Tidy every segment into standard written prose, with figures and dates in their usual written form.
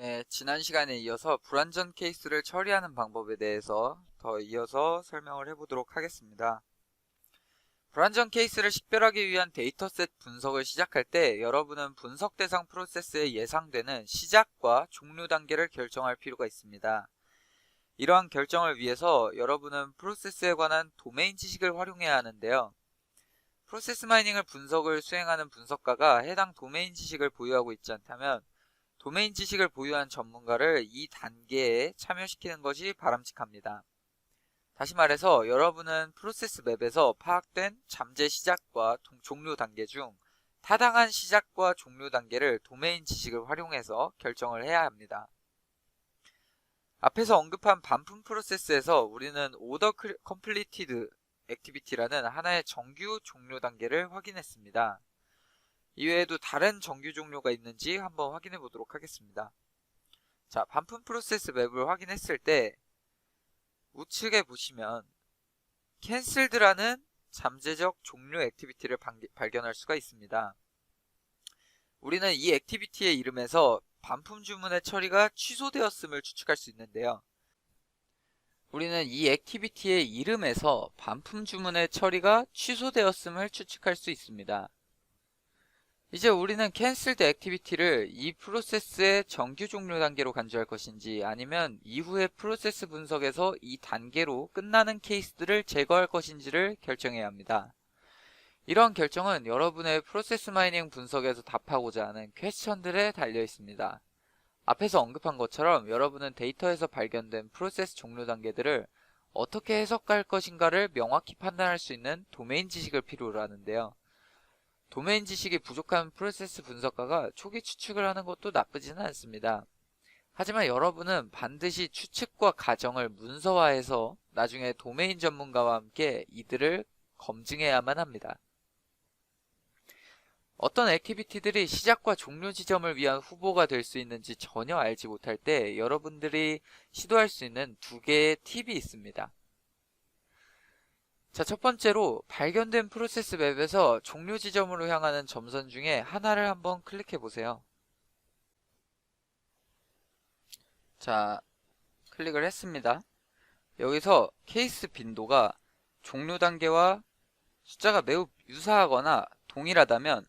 네, 지난 시간에 이어서 불완전 케이스를 처리하는 방법에 대해서 더 이어서 설명을 해보도록 하겠습니다. 불완전 케이스를 식별하기 위한 데이터셋 분석을 시작할 때 여러분은 분석 대상 프로세스에 예상되는 시작과 종료 단계를 결정할 필요가 있습니다. 이러한 결정을 위해서 여러분은 프로세스에 관한 도메인 지식을 활용해야 하는데요. 프로세스 마이닝을 분석을 수행하는 분석가가 해당 도메인 지식을 보유하고 있지 않다면 도메인 지식을 보유한 전문가를 이 단계에 참여시키는 것이 바람직합니다. 다시 말해서 여러분은 프로세스 맵에서 파악된 잠재 시작과 종료 단계 중 타당한 시작과 종료 단계를 도메인 지식을 활용해서 결정을 해야 합니다. 앞에서 언급한 반품 프로세스에서 우리는 오더 컴플리티드 액티비티라는 하나의 정규 종료 단계를 확인했습니다. 이외에도 다른 정규 종료가 있는지 한번 확인해 보도록 하겠습니다. 자, 반품 프로세스 맵을 확인했을 때 우측에 보시면 캔슬드라는 잠재적 종료 액티비티를 발견할 수가 있습니다. 우리는 이 액티비티의 이름에서 반품 주문의 처리가 취소되었음을 추측할 수 있는데요. 우리는 이 액티비티의 이름에서 반품 주문의 처리가 취소되었음을 추측할 수 있습니다. 이제 우리는 캔슬드 액티비티를 이 프로세스의 정규 종료 단계로 간주할 것인지 아니면 이후의 프로세스 분석에서 이 단계로 끝나는 케이스들을 제거할 것인지를 결정해야 합니다. 이러한 결정은 여러분의 프로세스 마이닝 분석에서 답하고자 하는 퀘스천들에 달려 있습니다. 앞에서 언급한 것처럼 여러분은 데이터에서 발견된 프로세스 종료 단계들을 어떻게 해석할 것인가를 명확히 판단할 수 있는 도메인 지식을 필요로 하는데요. 도메인 지식이 부족한 프로세스 분석가가 초기 추측을 하는 것도 나쁘지는 않습니다. 하지만 여러분은 반드시 추측과 가정을 문서화해서 나중에 도메인 전문가와 함께 이들을 검증해야만 합니다. 어떤 액티비티들이 시작과 종료 지점을 위한 후보가 될 수 있는지 전혀 알지 못할 때 여러분들이 시도할 수 있는 두 개의 팁이 있습니다. 자, 첫 번째로 발견된 프로세스 맵에서 종료 지점으로 향하는 점선 중에 하나를 한번 클릭해 보세요. 자, 클릭을 했습니다. 여기서 케이스 빈도가 종료 단계와 숫자가 매우 유사하거나 동일하다면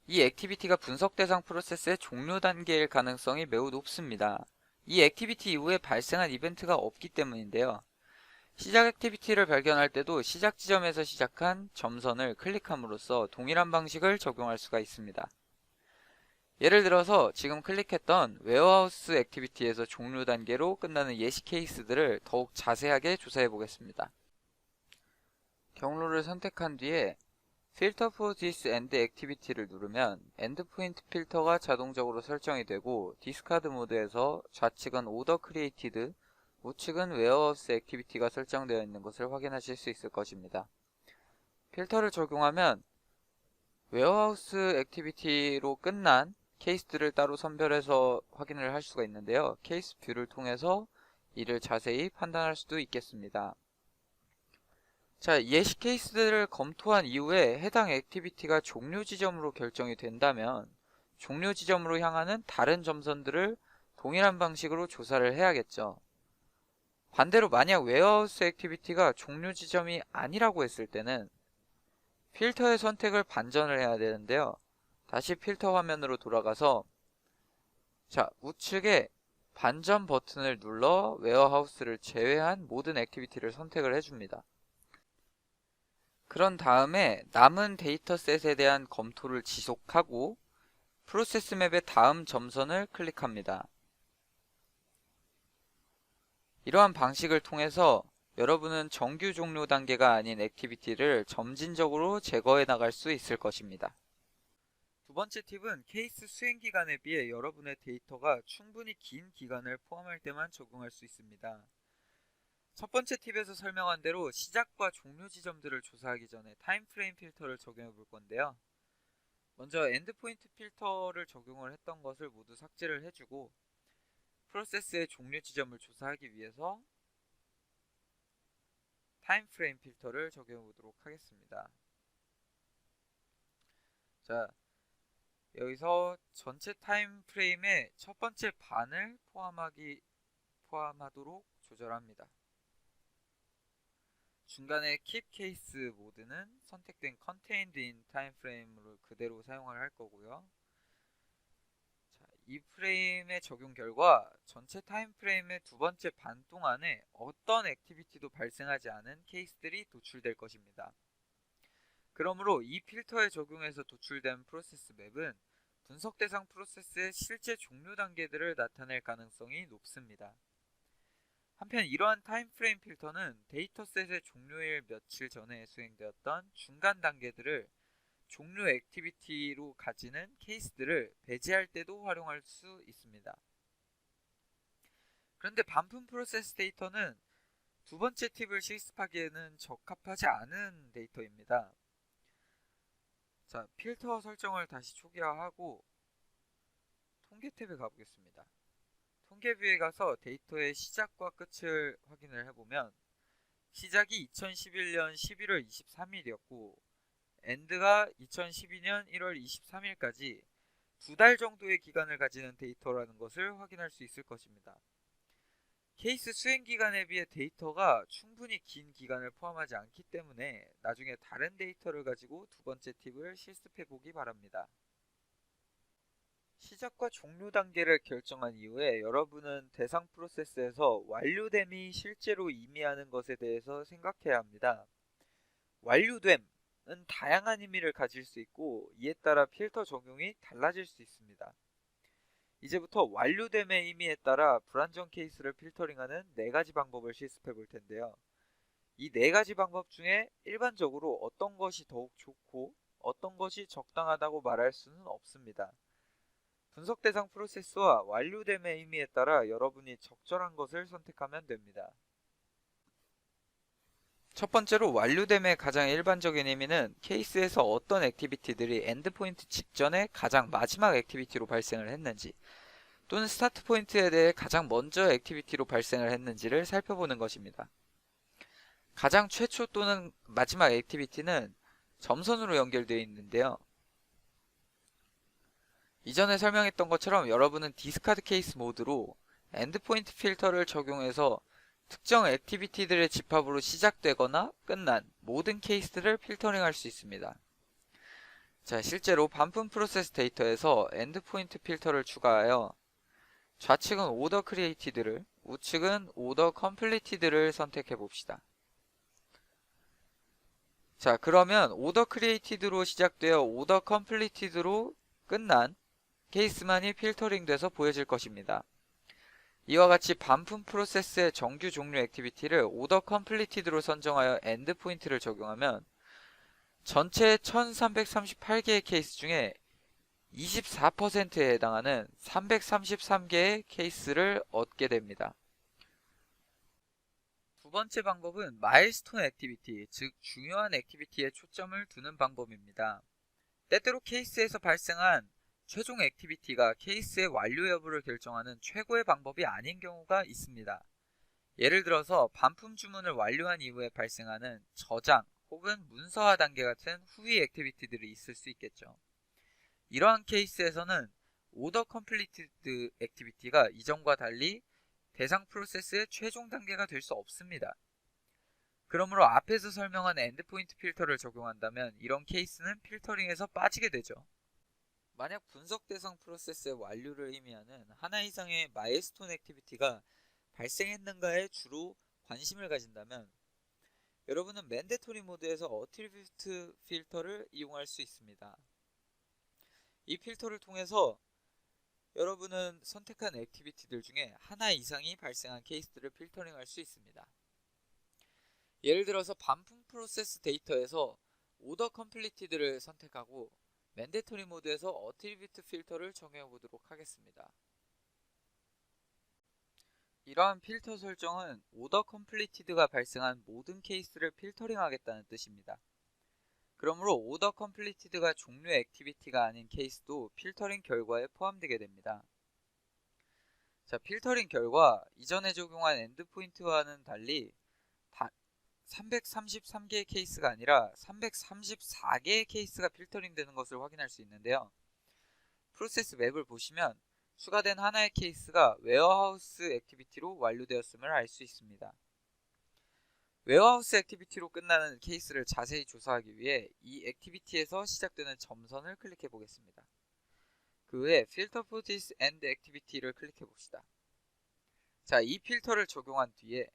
이 액티비티가 분석 대상 프로세스의 종료 단계일 가능성이 매우 높습니다. 이 액티비티 이후에 발생한 이벤트가 없기 때문인데요. 시작 액티비티를 발견할 때도 시작 지점에서 시작한 점선을 클릭함으로써 동일한 방식을 적용할 수가 있습니다. 예를 들어서 지금 클릭했던 웨어하우스 액티비티에서 종료 단계로 끝나는 예시 케이스들을 더욱 자세하게 조사해 보겠습니다. 경로를 선택한 뒤에 Filter for this end activity를 누르면 엔드포인트 필터가 자동적으로 설정이 되고 디스카드 모드에서 좌측은 Order Created, 우측은 웨어하우스 액티비티가 설정되어 있는 것을 확인하실 수 있을 것입니다. 필터를 적용하면 웨어하우스 액티비티로 끝난 케이스들을 따로 선별해서 확인을 할 수가 있는데요. 케이스 뷰를 통해서 이를 자세히 판단할 수도 있겠습니다. 자, 예시 케이스들을 검토한 이후에 해당 액티비티가 종료 지점으로 결정이 된다면 종료 지점으로 향하는 다른 점선들을 동일한 방식으로 조사를 해야겠죠. 반대로 만약 웨어하우스 액티비티가 종료 지점이 아니라고 했을 때는 필터의 선택을 반전을 해야 되는데요. 다시 필터 화면으로 돌아가서 자, 우측에 반전 버튼을 눌러 웨어하우스를 제외한 모든 액티비티를 선택을 해줍니다. 그런 다음에 남은 데이터셋에 대한 검토를 지속하고 프로세스 맵의 다음 점선을 클릭합니다. 이러한 방식을 통해서 여러분은 정규 종료 단계가 아닌 액티비티를 점진적으로 제거해 나갈 수 있을 것입니다. 두 번째 팁은 케이스 수행 기간에 비해 여러분의 데이터가 충분히 긴 기간을 포함할 때만 적용할 수 있습니다. 첫 번째 팁에서 설명한 대로 시작과 종료 지점들을 조사하기 전에 타임프레임 필터를 적용해 볼 건데요. 먼저 엔드포인트 필터를 적용을 했던 것을 모두 삭제를 해주고 프로세스의 종료 지점을 조사하기 위해서 타임프레임 필터를 적용해 보도록 하겠습니다. 자, 여기서 전체 타임 프레임의 첫 번째 반을 포함하도록 조절합니다. 중간에 keep case 모드는 선택된 contained in time frame을 그대로 사용을 할 거고요. 자, 이 프레임의 적용 결과 전체 타임 프레임의 두 번째 반 동안에 어떤 액티비티도 발생하지 않은 케이스들이 도출될 것입니다. 그러므로 이 필터에 적용해서 도출된 프로세스 맵은 분석 대상 프로세스의 실제 종료 단계들을 나타낼 가능성이 높습니다. 한편 이러한 타임프레임 필터는 데이터셋의 종료일 며칠 전에 수행되었던 중간 단계들을 종료 액티비티로 가지는 케이스들을 배제할 때도 활용할 수 있습니다. 그런데 반품 프로세스 데이터는 두 번째 팁을 실습하기에는 적합하지 않은 데이터입니다. 자, 필터 설정을 다시 초기화하고 통계 탭에 가보겠습니다. 통계 뷰에 가서 데이터의 시작과 끝을 확인을 해보면 시작이 2011년 11월 23일이었고 엔드가 2012년 1월 23일까지 2달 정도의 기간을 가지는 데이터라는 것을 확인할 수 있을 것입니다. 케이스 수행 기간에 비해 데이터가 충분히 긴 기간을 포함하지 않기 때문에 나중에 다른 데이터를 가지고 두 번째 팁을 실습해 보기 바랍니다. 시작과 종료 단계를 결정한 이후에 여러분은 대상 프로세스에서 완료됨이 실제로 의미하는 것에 대해서 생각해야 합니다. 완료됨은 다양한 의미를 가질 수 있고 이에 따라 필터 적용이 달라질 수 있습니다. 이제부터 완료됨의 의미에 따라 불안정 케이스를 필터링하는 4가지 방법을 실습해 볼 텐데요. 이 4가지 방법 중에 일반적으로 어떤 것이 더욱 좋고 어떤 것이 적당하다고 말할 수는 없습니다. 분석 대상 프로세스와 완료됨의 의미에 따라 여러분이 적절한 것을 선택하면 됩니다. 첫 번째로 완료됨의 가장 일반적인 의미는 케이스에서 어떤 액티비티들이 엔드포인트 직전에 가장 마지막 액티비티로 발생을 했는지 또는 스타트 포인트에 대해 가장 먼저 액티비티로 발생을 했는지를 살펴보는 것입니다. 가장 최초 또는 마지막 액티비티는 점선으로 연결되어 있는데요. 이전에 설명했던 것처럼 여러분은 디스카드 케이스 모드로 엔드포인트 필터를 적용해서 특정 액티비티들의 집합으로 시작되거나 끝난 모든 케이스들을 필터링할 수 있습니다. 자, 실제로 반품 프로세스 데이터에서 엔드포인트 필터를 추가하여 좌측은 오더 크리에이티드를, 우측은 오더 컴플리티드를 선택해 봅시다. 자, 그러면 오더 크리에이티드로 시작되어 오더 컴플리티드로 끝난 케이스만이 필터링 돼서 보여질 것입니다. 이와 같이 반품 프로세스의 정규 종료 액티비티를 오더 컴플리티드로 선정하여 엔드포인트를 적용하면 전체 1338개의 케이스 중에 24%에 해당하는 333개의 케이스를 얻게 됩니다. 두 번째 방법은 마일스톤 액티비티, 즉 중요한 액티비티에 초점을 두는 방법입니다. 때때로 케이스에서 발생한 최종 액티비티가 케이스의 완료 여부를 결정하는 최고의 방법이 아닌 경우가 있습니다. 예를 들어서 반품 주문을 완료한 이후에 발생하는 저장 혹은 문서화 단계 같은 후위 액티비티들이 있을 수 있겠죠. 이러한 케이스에서는 오더 컴플리티드 액티비티가 이전과 달리 대상 프로세스의 최종 단계가 될 수 없습니다. 그러므로 앞에서 설명한 엔드포인트 필터를 적용한다면 이런 케이스는 필터링에서 빠지게 되죠. 만약 분석 대상 프로세스의 완료를 의미하는 하나 이상의 마일스톤 액티비티가 발생했는가에 주로 관심을 가진다면 여러분은 맨데토리 모드에서 어트리뷰트 필터를 이용할 수 있습니다. 이 필터를 통해서 여러분은 선택한 액티비티들 중에 하나 이상이 발생한 케이스들을 필터링할 수 있습니다. 예를 들어서 반품 프로세스 데이터에서 오더 컴플리티드를 선택하고 맨데토리 모드에서 어트리뷰트 필터를 적용해 보도록 하겠습니다. 이러한 필터 설정은 오더 컴플리티드가 발생한 모든 케이스를 필터링하겠다는 뜻입니다. 그러므로 오더 컴플리티드가 종료 액티비티가 아닌 케이스도 필터링 결과에 포함되게 됩니다. 자, 필터링 결과 이전에 적용한 엔드포인트와는 달리 333개의 케이스가 아니라 334개의 케이스가 필터링 되는 것을 확인할 수 있는데요. 프로세스 맵을 보시면 추가된 하나의 케이스가 웨어하우스 액티비티로 완료되었음을 알 수 있습니다. 웨어하우스 액티비티로 끝나는 케이스를 자세히 조사하기 위해 이 액티비티에서 시작되는 점선을 클릭해 보겠습니다. 그 후에 필터 for this end activity를 클릭해 봅시다. 자, 이 필터를 적용한 뒤에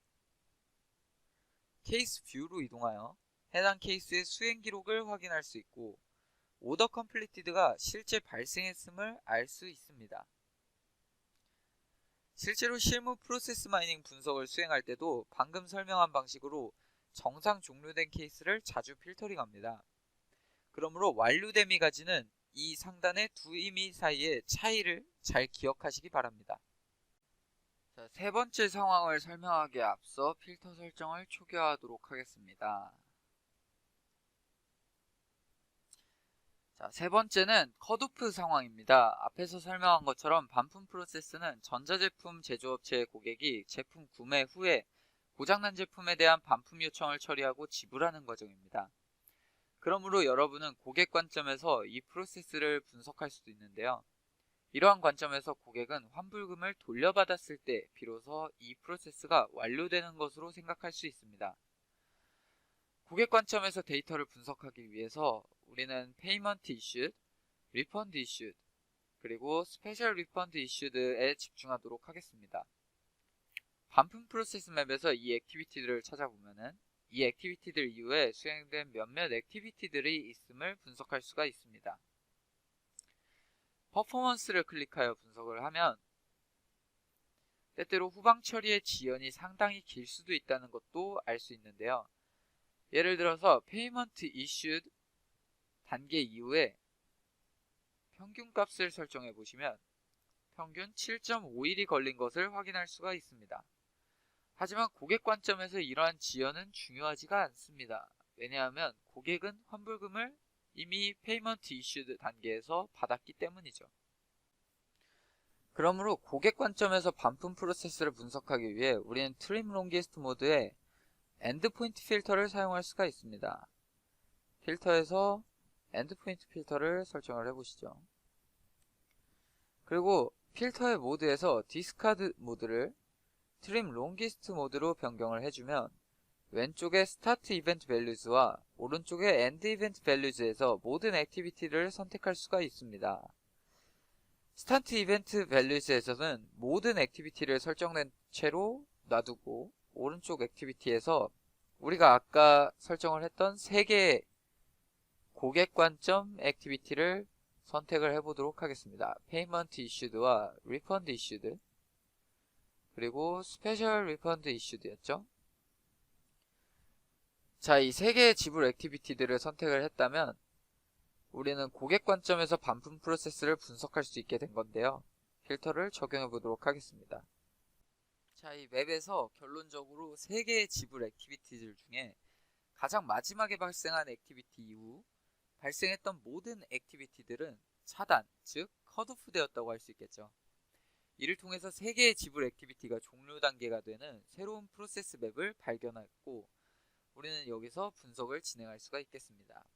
케이스 뷰로 이동하여 해당 케이스의 수행 기록을 확인할 수 있고 오더 컴플리티드가 실제 발생했음을 알 수 있습니다. 실제로 실무 프로세스 마이닝 분석을 수행할 때도 방금 설명한 방식으로 정상 종료된 케이스를 자주 필터링합니다. 그러므로 완료됨이 가지는 이 상단의 두 의미 사이의 차이를 잘 기억하시기 바랍니다. 자, 세 번째 상황을 설명하기에 앞서 필터 설정을 초기화하도록 하겠습니다. 자, 세 번째는 컷오프 상황입니다. 앞에서 설명한 것처럼 반품 프로세스는 전자제품 제조업체의 고객이 제품 구매 후에 고장난 제품에 대한 반품 요청을 처리하고 지불하는 과정입니다. 그러므로 여러분은 고객 관점에서 이 프로세스를 분석할 수도 있는데요. 이러한 관점에서 고객은 환불금을 돌려받았을 때 비로소 이 프로세스가 완료되는 것으로 생각할 수 있습니다. 고객 관점에서 데이터를 분석하기 위해서 우리는 Payment Issued, Refund Issued, 그리고 Special Refund Issued에 집중하도록 하겠습니다. 반품 프로세스 맵에서 이 액티비티들을 찾아보면은 이 액티비티들 이후에 수행된 몇몇 액티비티들이 있음을 분석할 수가 있습니다. 퍼포먼스를 클릭하여 분석을 하면 때때로 후방 처리의 지연이 상당히 길 수도 있다는 것도 알 수 있는데요. 예를 들어서 Payment Issued 단계 이후에 평균 값을 설정해 보시면 평균 7.5일이 걸린 것을 확인할 수가 있습니다. 하지만 고객 관점에서 이러한 지연은 중요하지가 않습니다. 왜냐하면 고객은 환불금을 이미 Payment Issued 단계에서 받았기 때문이죠. 그러므로 고객 관점에서 반품 프로세스를 분석하기 위해 우리는 Trim Longest 모드의 엔드포인트 필터를 사용할 수가 있습니다. 필터에서 엔드포인트 필터를 설정을 해보시죠. 그리고 필터의 모드에서 디스카드 모드를 트림 롱기스트 모드로 변경을 해주면 왼쪽의 스타트 이벤트 밸류즈와 오른쪽의 엔드 이벤트 밸류즈에서 모든 액티비티를 선택할 수가 있습니다. 스타트 이벤트 밸류즈에서는 모든 액티비티를 설정된 채로 놔두고 오른쪽 액티비티에서 우리가 아까 설정을 했던 3개의 고객 관점 액티비티를 선택을 해보도록 하겠습니다. Payment Issued와 Refund Issued 그리고 Special Refund Issued였죠. 자, 이 3개의 지불 액티비티들을 선택을 했다면 우리는 고객 관점에서 반품 프로세스를 분석할 수 있게 된 건데요. 필터를 적용해 보도록 하겠습니다. 자, 이 맵에서 결론적으로 3개의 지불 액티비티들 중에 가장 마지막에 발생한 액티비티 이후 발생했던 모든 액티비티들은 차단, 즉 컷오프 되었다고 할 수 있겠죠. 이를 통해서 3개의 지불 액티비티가 종료 단계가 되는 새로운 프로세스 맵을 발견했고 우리는 여기서 분석을 진행할 수가 있겠습니다.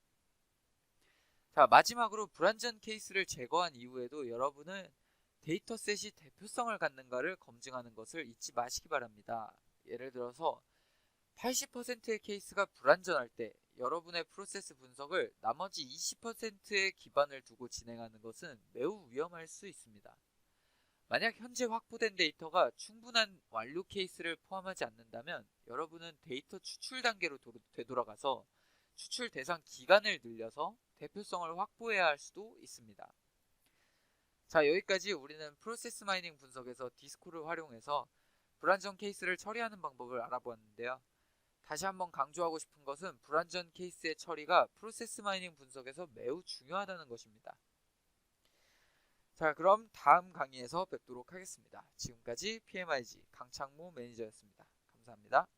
자, 마지막으로 불완전 케이스를 제거한 이후에도 여러분은 데이터셋이 대표성을 갖는가를 검증하는 것을 잊지 마시기 바랍니다. 예를 들어서 80%의 케이스가 불완전할 때 여러분의 프로세스 분석을 나머지 20%의 기반을 두고 진행하는 것은 매우 위험할 수 있습니다. 만약 현재 확보된 데이터가 충분한 완료 케이스를 포함하지 않는다면 여러분은 데이터 추출 단계로 되돌아가서 추출 대상 기간을 늘려서 대표성을 확보해야 할 수도 있습니다. 자, 여기까지 우리는 프로세스 마이닝 분석에서 디스코를 활용해서 불완전 케이스를 처리하는 방법을 알아보았는데요. 다시 한번 강조하고 싶은 것은 불완전 케이스의 처리가 프로세스 마이닝 분석에서 매우 중요하다는 것입니다. 자, 그럼 다음 강의에서 뵙도록 하겠습니다. 지금까지 PMIG 강창모 매니저였습니다. 감사합니다.